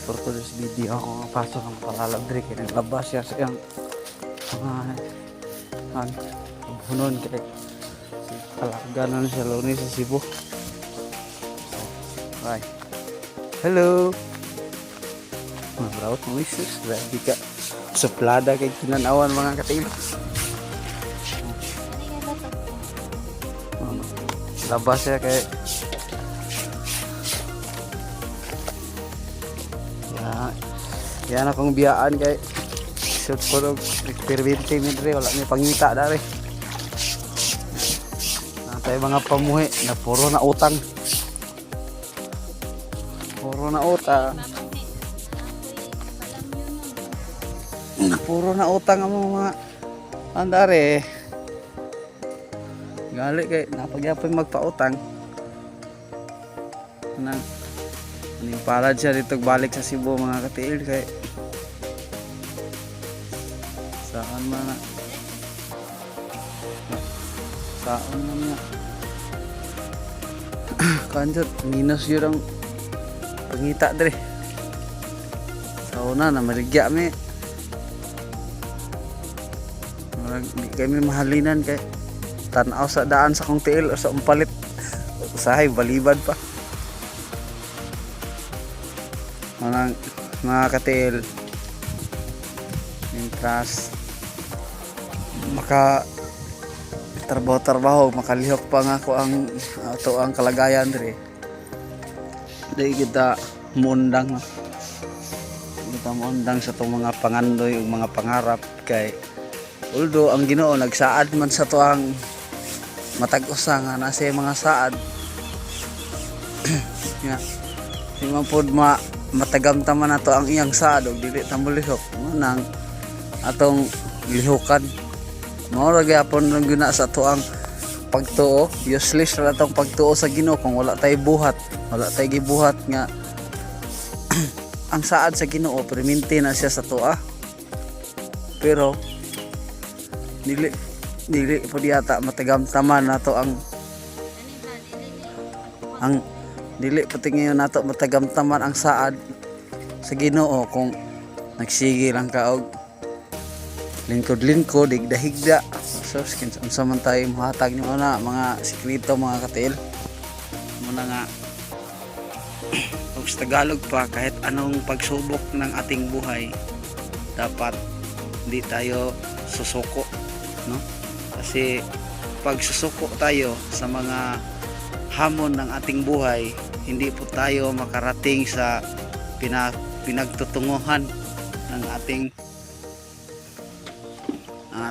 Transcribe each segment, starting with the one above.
for today's video ako nga paso ng palalabdre kaya naglabas siya sa iyang hunon kay kalaganan siya luni sa Cebu. Bye. Hello. Mabrawat mo isus. Grabe ka. Suplada kay kinanawan mga katil. Labas siya kay yan akong biyaan kay shoot ko ng experimente midre wala may pangita dari natay mga pamuhi na puro na utang puro na utang ang mga andare gali kay napagyapoy magpautang nang palad siya dito balik sa Cebu mga katiil kay saan man nga kanjot minus yun ang pangita dre sa una na maligya mi di kami mahalinan kay tanaw sa daan sa kong tiil o sa umpalit usahay balibad pa mga katil mientras maka trabaho makalihok pa nga ko ang ato ang kalagayan dire di kita muundang sa itong mga pangandoy o mga pangarap kay although ang Ginoo nagsaad man sa tuang matag-usa nga nasa mga saad nga di man pod matagamtaman nato ang iyang saad og dili ta mo lihok nang atong lihukan mao ra gyapon lang gina sa ato ang pagtuo useless ra atong pagtuo sa Ginoo kung wala tay buhat wala tay gibuhat nga ang saad sa Ginoo perminti na siya sa tuwa pero dili pud yata matagamtaman nato ang dili pati ngayon nato matagamtaman ang saad sa Ginoo kung nagsige lang ka og lingkod higda so unsa man tayo mohatag nimo na mga sikreto mga katil muna nga og sa Tagalog pa kahit anong pagsubok ng ating buhay dapat hindi tayo susuko no kasi pag susuko tayo sa mga hamon ng ating buhay hindi po tayo makarating sa pinagtutunguhan ng ating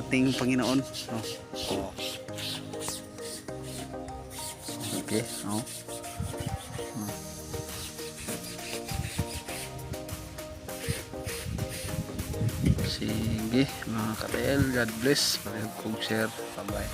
Panginoon. Okay, sige mga ka-TL, God bless. Pag-share, bye bye.